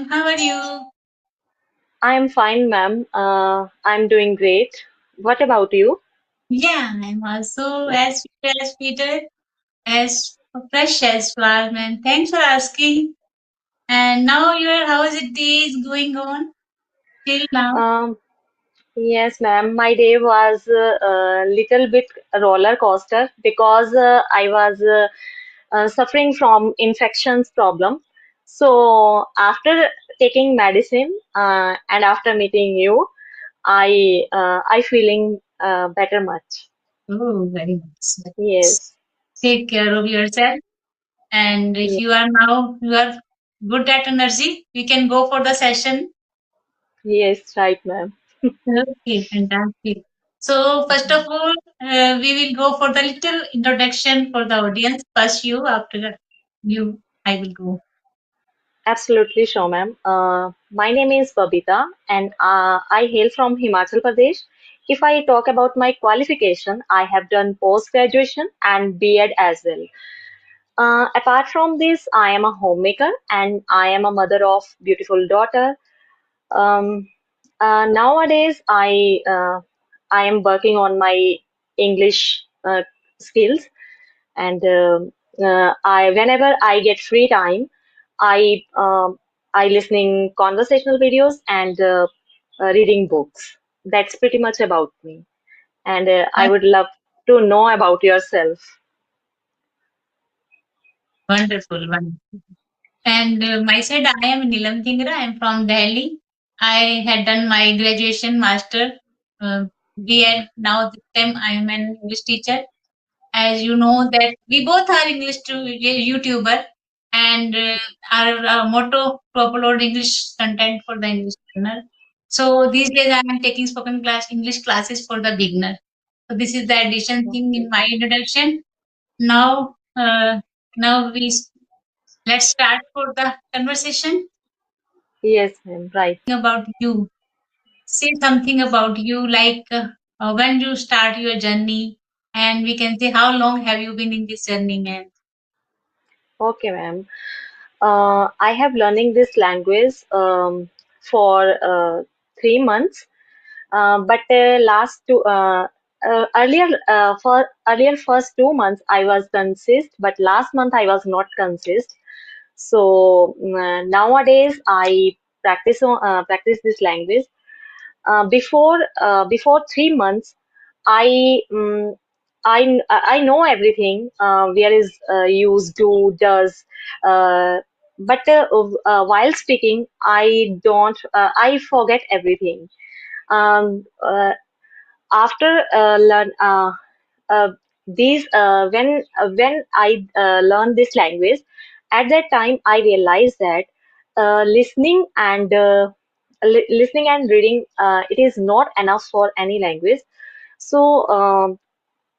ma'am. How are you? I'm fine, ma'am. I'm doing great. What about you? Yeah, I'm also as fit as Peter, as fresh as flower, man. Thanks for asking. And now how is it days going on till now? Um, yes, ma'am. My day was a little bit roller coaster because I was suffering from infections problem. So after taking medicine and after meeting you, I feeling better much. Oh, very nice. Very nice. Yes. Take care of yourself. And if Yes. you are good at energy, we can go for the session. Yes, right, ma'am. Okay, fantastic. So first of all, we will go for the little introduction for the audience. First you, after you, I will go. Absolutely sure, ma'am. My name is Babita and I hail from Himachal Pradesh. If I talk about my qualification, I have done post-graduation and B.Ed as well. Apart from this, I am a homemaker and I am a mother of beautiful daughter. Um, Nowadays, I am working on my English skills and I whenever I get free time, I I listening conversational videos and reading books. That's pretty much about me, and I would love to know about yourself. Wonderful, wonderful. And my side, I am Nilam Dhingra. I am from Delhi. I had done my graduation, master, B.Ed. Now this time I am an English teacher. As you know that we both are English YouTuber, and our motto to upload English content for the English learner. So these days I am taking spoken class English classes for the beginner. So this is the addition thing in Okay. my introduction. Now, now let's start for the conversation Yes, ma'am. Right. about you. Say something about you, like when you start your journey, and we can say how long have you been in this journey, man. Okay, ma'am. I have learning this language for 3 months. But last two earlier for earlier first 2 months I was consist, but last month I was not consist. So nowadays I practice this language. Before 3 months, I I know everything. Where is use, do, does. Uh, but while speaking, I don't. I forget everything. Um, uh, after learn these when I learned this language, at that time I realized that listening and reading, it is not enough for any language. So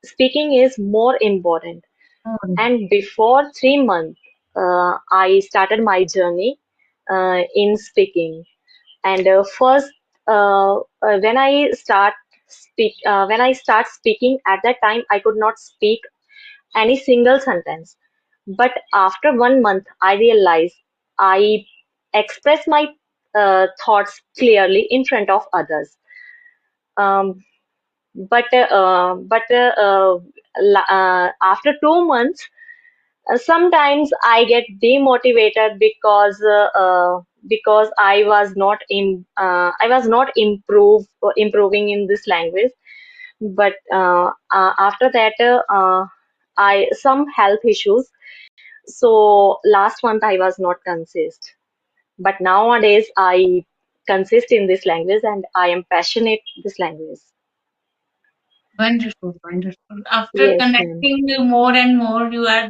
speaking is more important. Oh, And before 3 months, I started my journey in speaking. And first, when I start speaking, at that time I could not speak any single sentence. But after 1 month, I realized I express my thoughts clearly in front of others. Um, but after 2 months, sometimes I get demotivated because I was not improving in this language. But after that, I some health issues. So last month I was not consist, but nowadays I consist in this language and I am passionate this language. wonderful, wonderful. After Yes, ma'am. connecting more and more, you are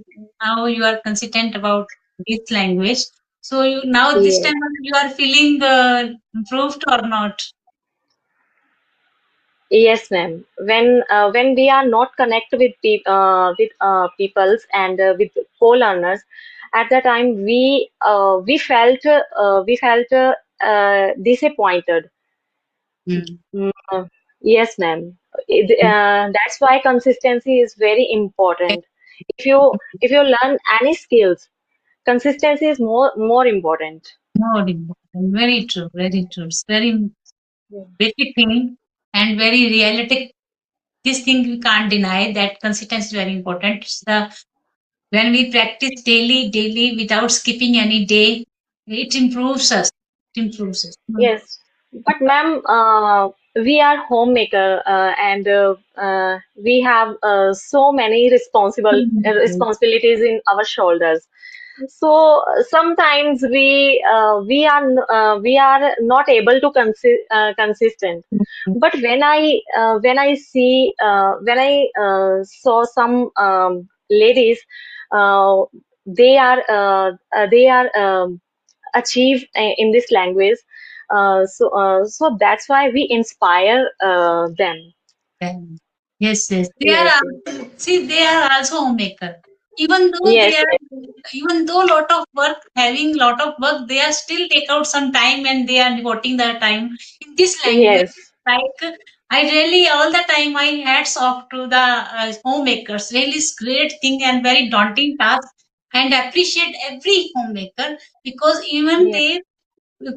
consistent about this language. So you now this Yes. time you are feeling improved or not? Yes, ma'am. When we are not connect with peoples and with co-learners, at that time we felt disappointed. Hmm. Mm, yes, ma'am. That's why consistency is very important. If you learn any skills, consistency is more important. More important. Very true. Very true. It's very Yeah. basic thing and very realistic. This thing we can't deny that consistency is very important. It's the when we practice daily without skipping any day, it improves us. It improves us. Yes, but ma'am, we are homemaker and we have so many responsibilities in our shoulders. So sometimes we are not able to consistent. But when I see when I saw some ladies, uh, they are achieve in this language. So that's why we inspire them. Then, yes, yes. They are Yes, yes, also, see, they are also homemaker. Even though yes, they are, even though lot of work, having lot of work, they are still take out some time and they are devoting their time in this language. yes, Like I really all the time I hats off to the homemakers. Really, is great thing and very daunting task. And appreciate every homemaker because even yes, they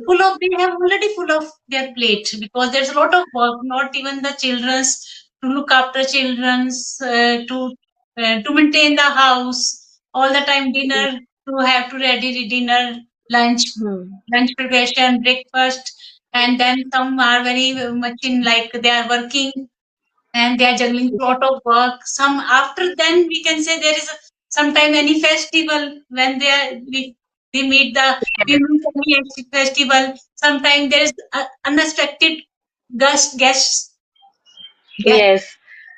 full of they have already full of their plate because there's a lot of work not even the children's to look after children's to maintain the house all the time dinner yes. to have to ready the dinner lunch Hmm. lunch preparation breakfast and then some are very much in like they are working and they are juggling lot of work. Some after then we can say there is a, sometime any festival when they meet the Yes, women festival. Sometimes there is unexpected guests. yes,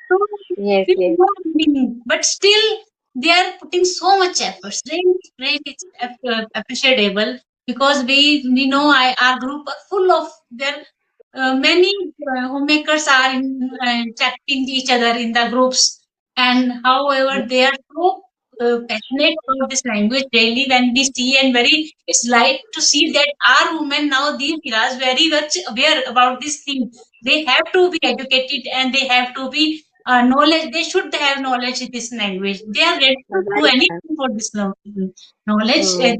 So yes, it's yes, not meaning, but still they are putting so much efforts. Really, it's appreciable because we know our group are full of their many homemakers are chatting each other in the groups, and however they are so passionate about this language daily when we see and very it's like to see that our women now these eras very much aware about this thing they have to be educated and they have to be knowledge. They should have knowledge in this language. They are ready to do right, ma'am. anything for this knowledge. Hmm.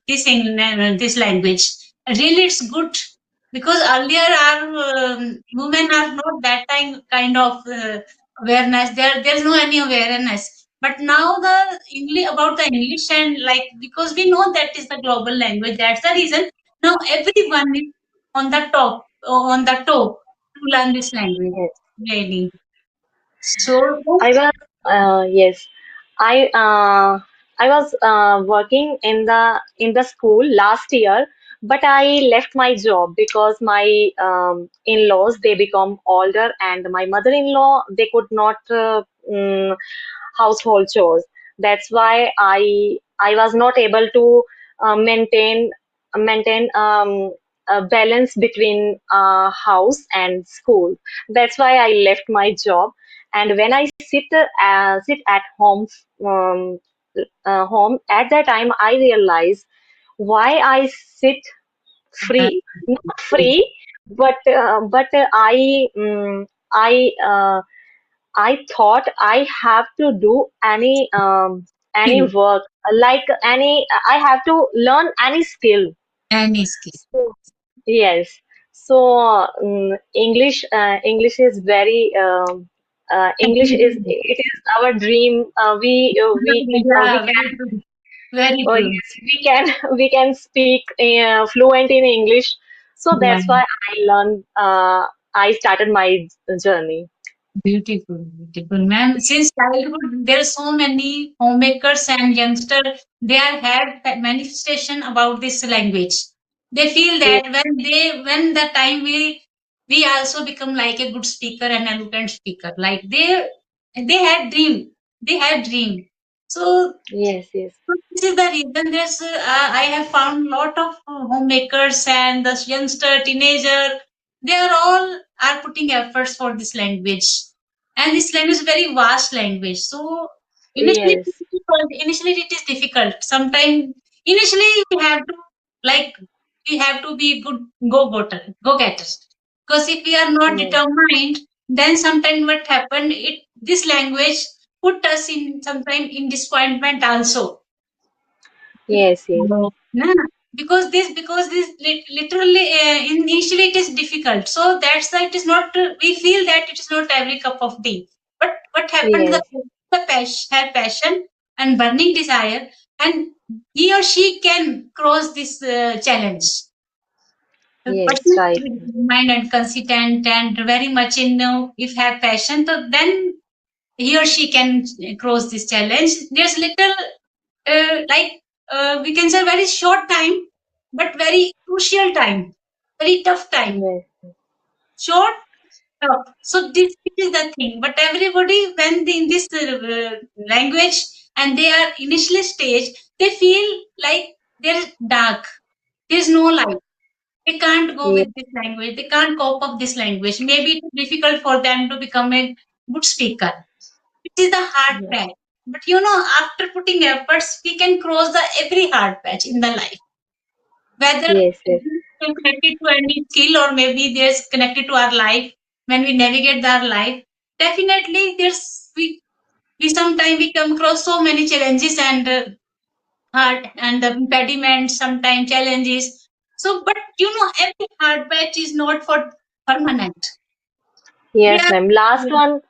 This language. Really, it's good because earlier our women are not that kind of awareness. There's no any awareness. But now the English about the English and like because we know that is the global language. That's the reason now everyone is on the top on the toe to learn this language. Yes. Really. So I was yes. I was working in the school last year, but I left my job because my in-laws they become older, and my mother-in-law they could not household chores. That's why I was not able to maintain a balance between house and school. That's why I left my job. And when I sit at home at that time, I realize why I sit uh, free, not free, but I I thought I have to do any skill, work like any I have to learn any skill. any skill. So, yes. So English is very English is it is our dream. We Yeah, can very true. Very oh true. yes we can we can speak fluent in English. So Yeah. that's why I learned. I started my journey. Beautiful, beautiful, ma'am. Since childhood, there are so many homemakers and youngsters. They are had that manifestation about this language. They feel Yes, that when the time we also become like a good speaker and eloquent speaker. Like they had dream. They had dream. So yes, yes, this is the reason there's I have found lot of homemakers and the youngster teenager they are all are putting efforts for this language and this language is very vast language so yes, initially it is difficult sometimes initially we have to like we have to be good go getters because if we are not yes, determined then sometimes what happened it this language put us in sometime in disappointment also yes, yes. no. Yeah. because this literally initially it is difficult, so that's why it is not we feel that it is not every cup of tea. But what happened, Yes. the passion, her passion and burning desire, and he or she can cross this challenge. The person Yes. Right. is determined and consistent and very much in if have passion, so then he or she can cross this challenge. There's little like we can say very short time, but very crucial time, very tough time. Yes. Short, tough. So this is the thing. But everybody, when they in this language and they are initially stage, they feel like they're dark. There's no light. They can't go Yes. with this language. They can't cope up this language. Maybe it's difficult for them to become a good speaker. It is the hard Yes. patch. But after putting efforts, we can cross the every hard patch in the life. Whether Yes. Yes. it's connected to any skill or maybe there's connected to our life when we navigate our life. Definitely, we sometimes we come across so many challenges and hard and impediments, sometimes challenges. So, but every hard patch is not for permanent. We Yes, are ma'am. Last month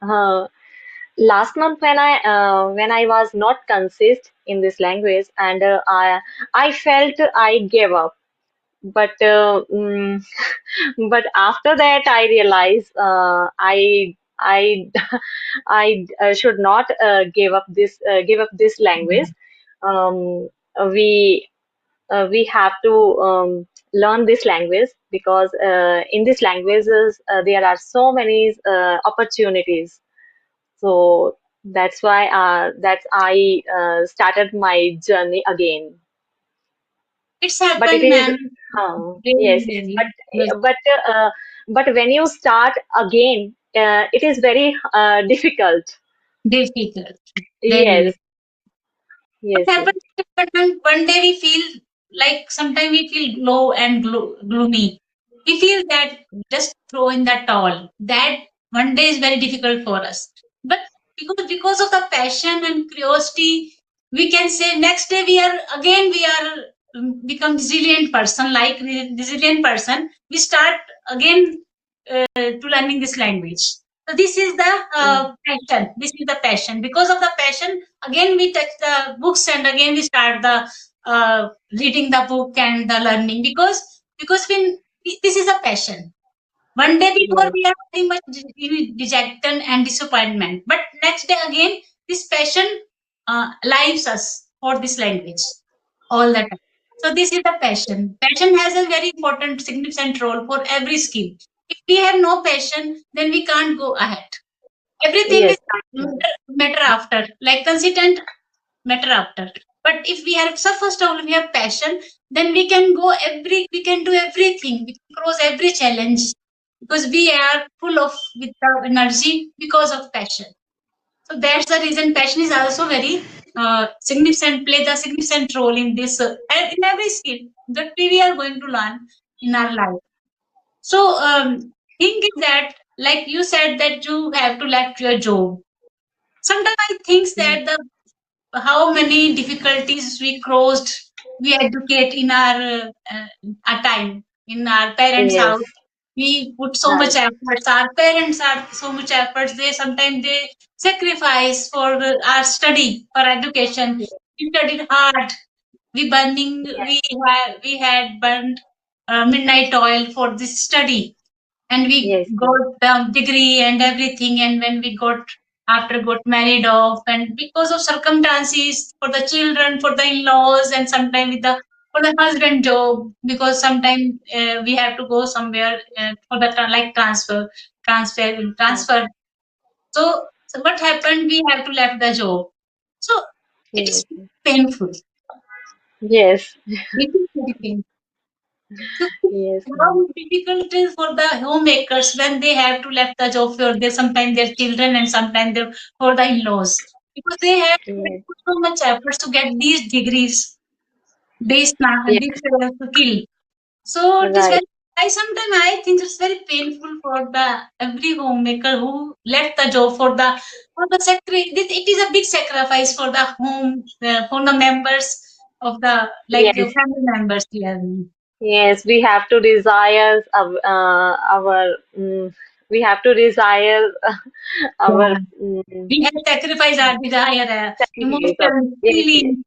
when I was not consist in this language, and I felt I gave up. But but after that I realized I should not give up this language. Um, we have to learn this language because in this languages there are so many opportunities. So that's I started my journey again. it's But it happened, is ma'am. yes, Really, yes, really. Yes, uh, but when you start again, it is very difficult. difficult. Very. Yes, What yes, yes, happens is that when one day we feel like sometimes we feel low and gloomy. We feel that just throw in the towel. That one day is very difficult for us. But because of the passion and curiosity, we can say next day we are become resilient person. Like resilient person, we start again to learning this language. So this is the mm, passion. This is the passion. Because of the passion, again we touch the books and again we start the reading the book and the learning because this is a passion. One day before yes, we are very much dejected and disappointment, but next day again this passion lives us for this language all the time. So this is the passion. Passion has a very important, significant role for every skill. If we have no passion, then we can't go ahead. Everything yes, is matter after, like consistent matter after. But if we have, so first of all we have passion, then we can do everything. We can cross every challenge because we are full of with the energy because of passion. So that's the reason passion is also very significant, play the significant role in this and in every skill that we are going to learn in our life. So thing is that, like you said, that you have to left your job. Sometimes I think mm, that the how many difficulties we crossed, we educate in our time in our parents' yes, house. We put so much right, efforts. Our parents are so much efforts. They sometimes they sacrifice for our study for education. We studied hard. We had burned midnight oil for this study, and we yes, yes, got the degree and everything. And when we got married off, and because of circumstances for the children, for the in-laws, and sometimes with the for the husband job, because sometimes we have to go somewhere for the like mm, transfer. So what happened, we have to left the job. So it is yes, painful. yes, It is very painful. So yes, ma'am. how difficult it is for the homemakers when they have to left the job for their sometimes their children and sometimes their for the in-laws, because they Yes, put so much efforts to get these degrees, yes, this skill. So it is right, very. I think it's very painful for the every homemaker who left the job for the secretary. It is a big sacrifice for the home for the members of the like Yes, family members we have. yes, we have to desire our we have to desire our Yeah. We have sacrificed our desire, sacrifice of emotion, yes, yes, feeling.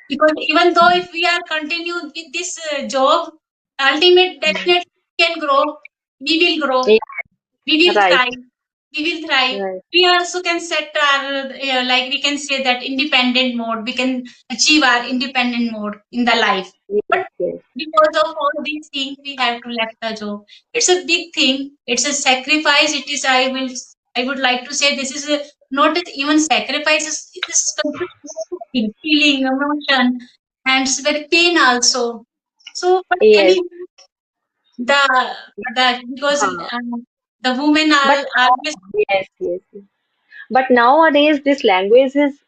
Because even though if we are continue with this job, ultimate mm, definitely can grow. We will grow. yeah, We will right, thrive. We will thrive. right, We also can set our like we can say that independent mode. We can achieve our independent mode in the life. yes, But yes, because of all these things, we have to left the job. It's a big thing. It's a sacrifice. It is. I would like to say this is a, not even sacrifices. This is completely feeling, emotion, and it's very pain also. So, but yes. any the because Huh. the women But are always. yes, yes, yes. But nowadays, this language is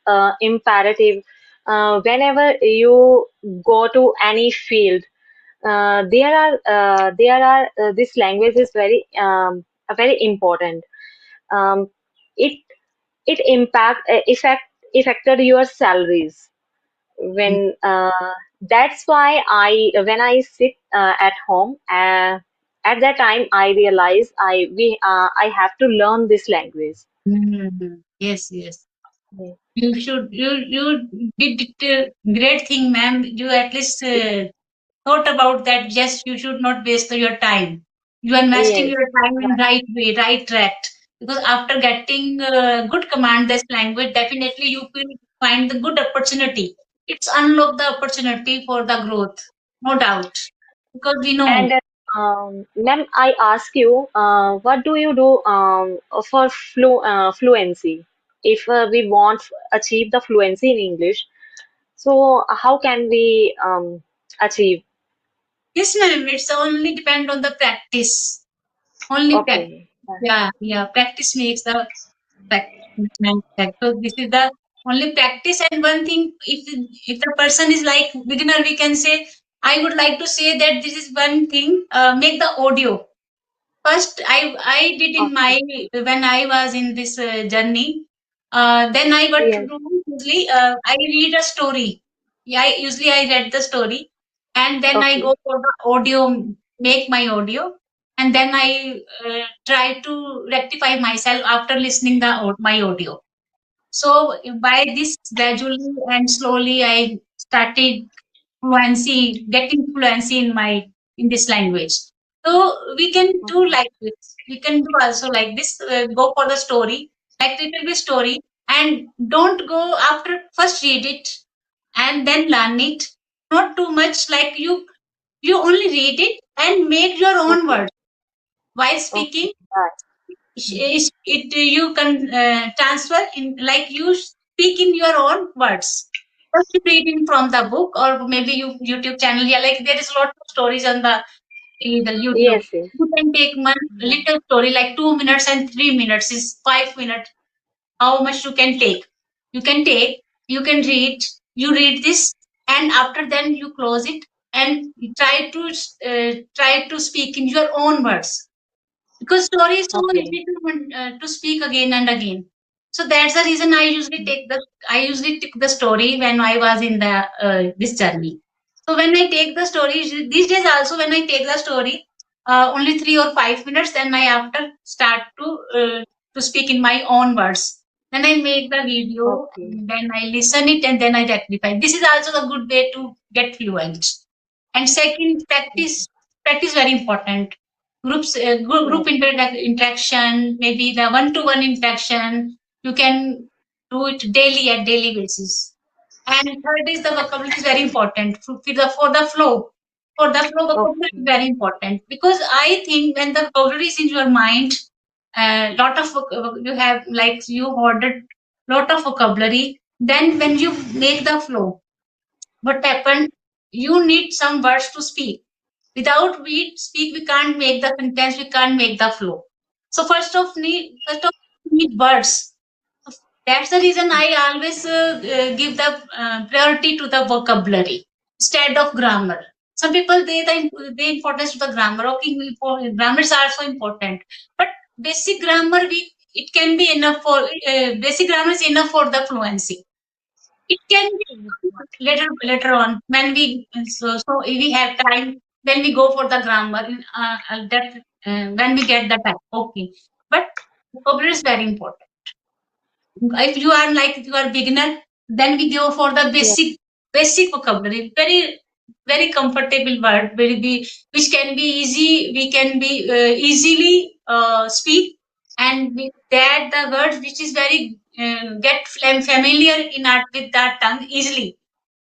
imperative. Whenever you go to any field, this language is very important. Um, it it affected your salaries when that's why when I sit at home at that time I realize I have to learn this language. Mhm. Yes, yes. Yes, You did it, great thing, ma'am. You at least thought about that. Yes, you should not waste your time. You are investing yes, your time in right way, right track. Because after getting good command this language, definitely you will find the good opportunity. It's unlock the opportunity for the growth, no doubt. Because we know. and ma'am, I ask you, what do you do for fluency? If we want achieve the fluency in English, so how can we achieve? Yes, ma'am. It's only depend on the practice. Only practice. Okay. Yeah, yeah. Practice makes the practice. So this is the only practice. And one thing, if the person is like beginner, we can say, I would like to say that this is one thing. Make the audio. First, I did in Okay. my when I was in this journey. Then I what to Yes. do usually I read a story. Yeah, I read the story, and then I Okay. go for the audio, make my audio, and then I try to rectify myself after listening my audio. So by this gradually and slowly, I started getting fluency in this language. So we can do Okay. like this. We can do also like this. Go for the story, like it will be story, and don't go after first read it and then learn it. Not too much like you only read it and make your own Okay. words while Okay. speaking. Right. It you can transfer in like you speak in your own words. First you read in from the book or maybe you YouTube channel. Yeah, like there is a lot of stories on the YouTube. Yes. Yes. You can take one Right. little story like 2 minutes and 3 minutes is 5 minutes. How much you can take? You can take. You can read. You read this, and after then you close it and try to speak in your own words because story is so Okay. easy to speak again and again. So that's the reason I usually take the story when I was in the this journey. So when I take the story these days also when I take the story only 3 or 5 minutes, then I after start to speak in my own words. Then I make the video, Okay. and then I listen it, and then I rectify. This is also a good way to get fluent. And second, practice very important. Group Yes. interaction, maybe the one-to-one interaction. You can do it daily at daily basis. And third is the vocabulary is very important for the flow. For the flow, vocabulary is Okay. very important because I think when the vocabulary is in your mind, lot of you have like you ordered lot of vocabulary. Then when you make the flow, what happened? You need some words to speak. Without we speak, we can't make the sentence, we can't make the flow. So first of need words. That's the reason I always give the priority to the vocabulary instead of grammar. Some people they importance to the grammar. Okay, grammars are so important, but basic grammar we it can be enough for basic grammar is enough for the fluency. It can be later on when we have time. Then we go for the grammar. That when we get the time, okay. But vocabulary is very important. If you are like if you are beginner, then we go for the Yeah. basic vocabulary. Very comfortable word. Which can be easy. We can be easily speak, and with that the words which is very get familiar in our with that tongue easily.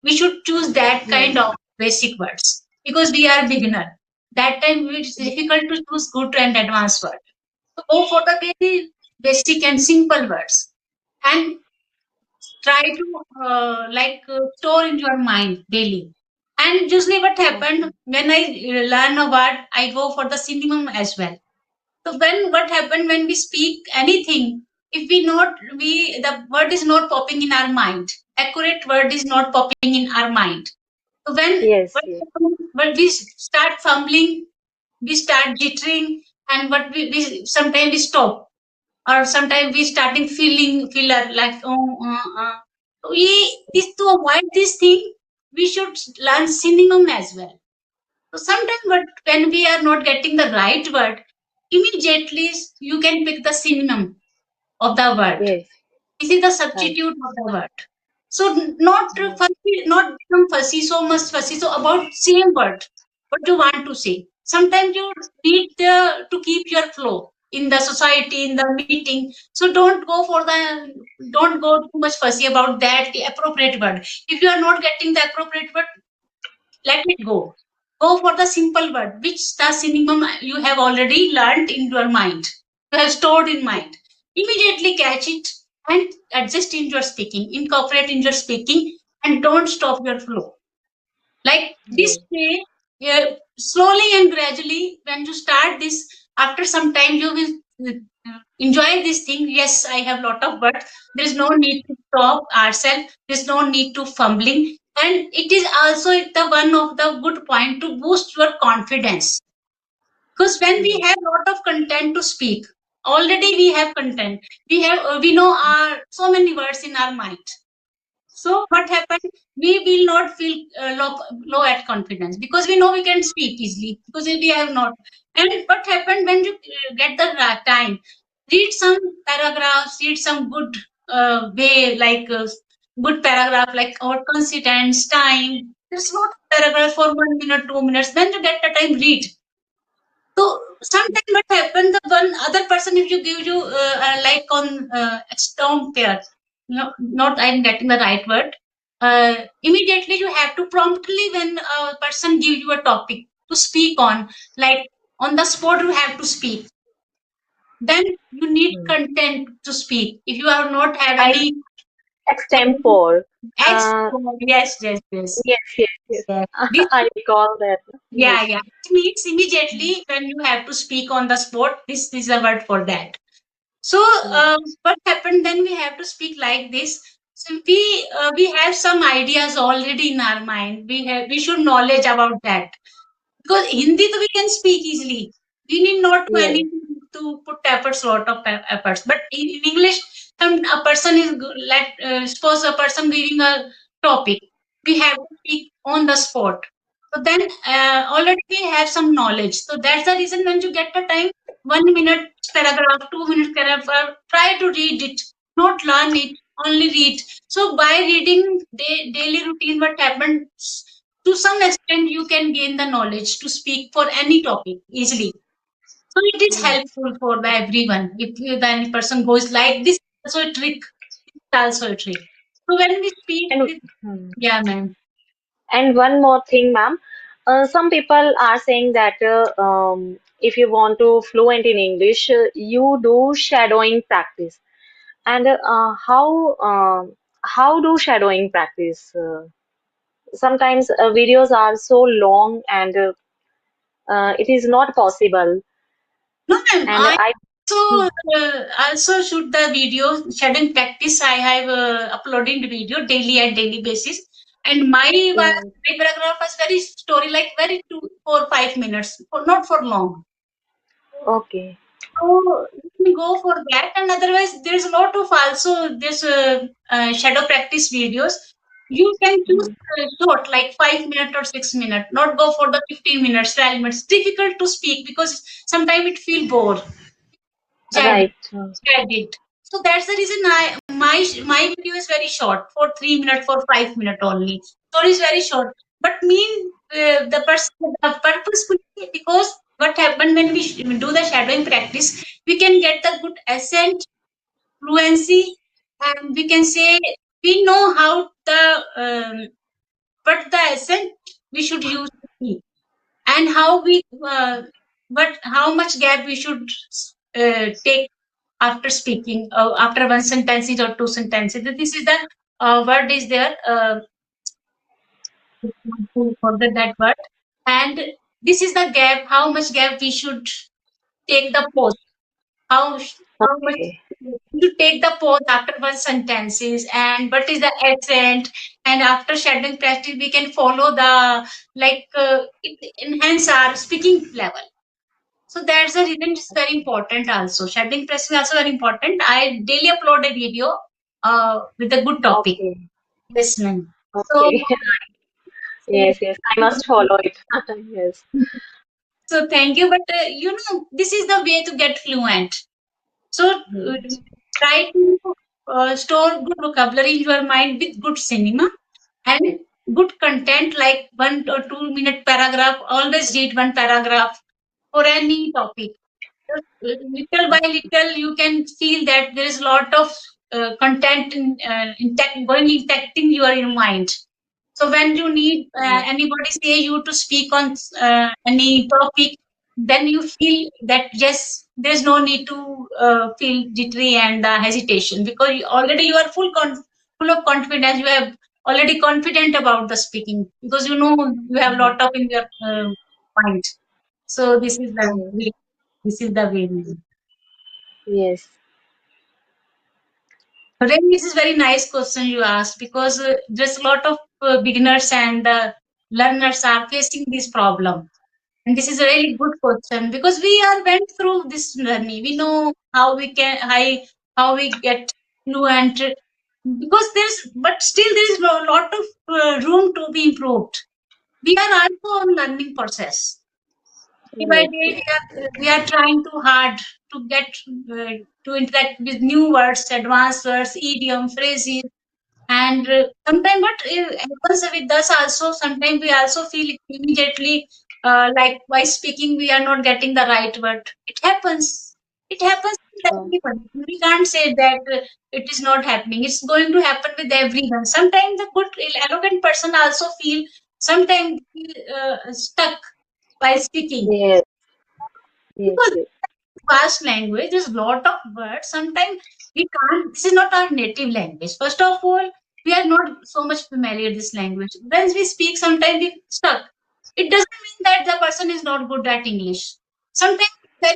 We should choose that kind Yes. of basic words because we are beginner. That time it's difficult to choose good and advanced word. So go for the very basic and simple words, and try to store in your mind daily. And usually what happened Okay. when I learn a word, I go for the synonym as well. So when what happened when we speak anything, if we the word is not popping in our mind, accurate word is not popping in our mind. So Yes. Yes. when we start fumbling, we start jittering, and we sometimes we stop, or sometimes we starting feeling filler like So this to avoid this thing, we should learn synonym as well. So sometimes but when we are not getting the right word, immediately you can pick the synonym of the word. Yes. This is the Right. substitute of the word. So not Right. fussy, not become fussy, so much fussy. So about same word, what you want to say. Sometimes you need to keep your flow in the society, in the meeting. So don't go too much fussy about that the appropriate word. If you are not getting the appropriate word, let it go. Go for the simple word, which the synonym you have already learned in your mind, you have stored in mind. Immediately catch it and adjust in your speaking, incorporate in your speaking, and don't stop your flow. Like this Yes. way, slowly and gradually, when you start this, after some time, you will enjoy this thing. Yes, I have lot of words. There is no need to stop ourselves. There is no need to fumbling. And it is also the one of the good point to boost your confidence. Because when we Yes. have lot of content to speak, already we have content. We know our so many words in our mind. So what happened? We will not feel low at confidence because we know we can speak easily because we have not. And what happened when you get the time? Read some paragraphs. Read some good way, good paragraph like our consistence time. There's not paragraph for 1 minute, 2 minutes. When you get the time, read. So sometimes what happens, the one other person, if you give you like on external pair, not I'm getting the right word. Immediately you have to promptly when a person give you a topic to speak on, like on the spot you have to speak. Then you need Hmm. content to speak. If you are not have Like any extempore. ex, Uh, yes, yes, yes, yes. Yes. Yes. yes. This I recall that. yeah, Yes. yeah. It means immediately when you have to speak on the spot, this is a word for that. So, Yes. what happened then? We have to speak like this. So we have some ideas already in our mind. We should knowledge about that because Hindi we can speak easily. We need not to Yes. any to put efforts, lot of efforts. But in English, a person is let suppose a person giving a topic, we have to speak on the spot. So then already we have some knowledge. So that's the reason when you get the time, 1 minute paragraph, 2 minute paragraph, try to read it, not learn it, only read. So by reading daily routine, what happens? To some extent you can gain the knowledge to speak for any topic easily. So it is Yes. helpful for the everyone. If any person goes like this, also a trick, it's also a trick. So when we speak And with, hmm. yeah, ma'am. And one more thing, ma'am. Some people are saying that if you want to fluent in English, you do shadowing practice. And how do shadowing practice? Sometimes videos are so long and it is not possible. No, ma'am. And I I also also shoot the video shadowing practice. I have uploading the video daily at daily basis, and yes, my paragraph was very story like very 2 4 5 minutes, not for long. okay, So you can go for that, and otherwise there's a lot of also this shadow practice videos. You can choose Mhm. short, like 5 minutes or 6 minutes, not go for the 15 minutes, 12 minutes. Difficult to speak because sometimes it feel bored, jaded, Right. jaded. So that's the reason my video is very short, for 3 minutes, for 5 minutes only. Story is very short, but mean the person purposefully, because what happened when we do the shadowing practice, we can get the good accent, fluency, and we can say we know how the but the accent we should use to speak, and how we but how much gap we should take after speaking, after one sentences or two sentences. This is the word is there, to forget that word. And this is the gap, how much gap we should take the pause, how much Okay. to take the pause after one sentences, and what is the accent. And after shadowing practice we can follow the, like, it enhance our speaking level. So that's the reason it's very important also. Shadowing practice is also very important. I daily upload a video with a good topic. Okay. Yes, ma'am. So, Okay. Yes, yes. I must follow it. Yes. so thank you. But this is the way to get fluent. So Mhm. try to store good vocabulary in your mind with good cinema and good content, like 1 or 2 minute paragraph. Always read one paragraph for any topic. Little by little, you can feel that there is a lot of content going impacting your mind. So when you need Yes. anybody say you to speak on any topic, then you feel that yes, there's no need to feel jittery and hesitation, because already you are full of confidence. You have already confident about the speaking, because you know you have a Mhm. lot of in your mind. So this is the Yes. way. This is the way. Yes. Really, this is very nice question you asked, because there's a lot of beginners and learners are facing this problem. And this is a really good question, because we are went through this journey. We know how we get fluent, because but still there is a lot of room to be improved. We are also on learning process. Day by Yes. day, Yes. we are trying too hard to get to interact with new words, advanced words, idiom, phrases, and sometimes what happens with us also. Sometimes we also feel immediately, like by speaking, we are not getting the right word. It happens. It happens with Uh, everyone. We can't say that it is not happening. It's going to happen with everyone. Sometimes the good, eloquent person also feel sometimes stuck while speaking, yes. Yes. because Yes. vast language, there's a lot of words. Sometimes we can't, this is not our native language. First of all, we are not so much familiar with this language. When we speak, sometimes we stuck. It doesn't mean that the person is not good at English. Sometimes when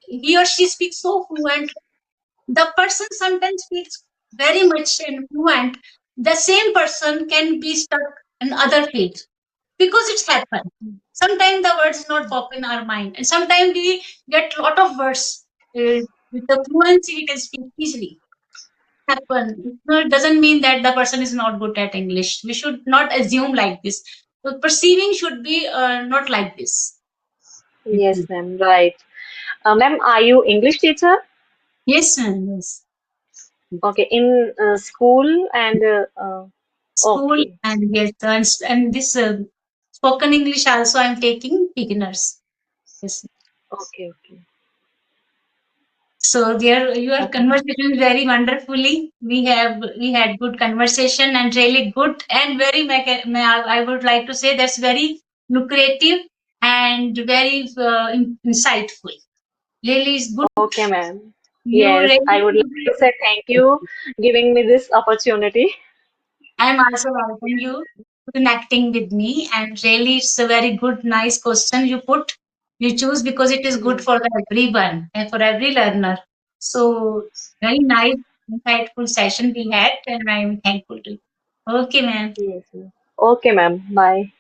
he or she speaks so fluent, the person sometimes speaks very much and fluent. The same person can be stuck in other fields, because it's happened. Sometimes the words not pop in our mind, and sometimes we get a lot of words with the fluency we can speak easily. Happen. No, it doesn't mean that the person is not good at English. We should not assume like this. So perceiving should be not like this. Yes, ma'am. Right. Ma'am, are you English teacher? Yes, ma'am. Yes. Okay, in school and School, okay, and yes, and this spoken English also I'm taking beginners. Yes. okay, okay, So there, your okay. conversation very wonderfully. We had good conversation, and really good and very I would like to say that's very lucrative and very insightful. Really is good. Okay, ma'am. You Yes, I would like to really. say thank you giving me this opportunity. I'm also welcome you to connecting with me, and really it's a very good, nice question you choose, because it is good Yes, for everyone and for every learner. So very nice, insightful session we had, and I'm thankful to you. Okay, man. yes, yes. Okay, ma'am. Bye.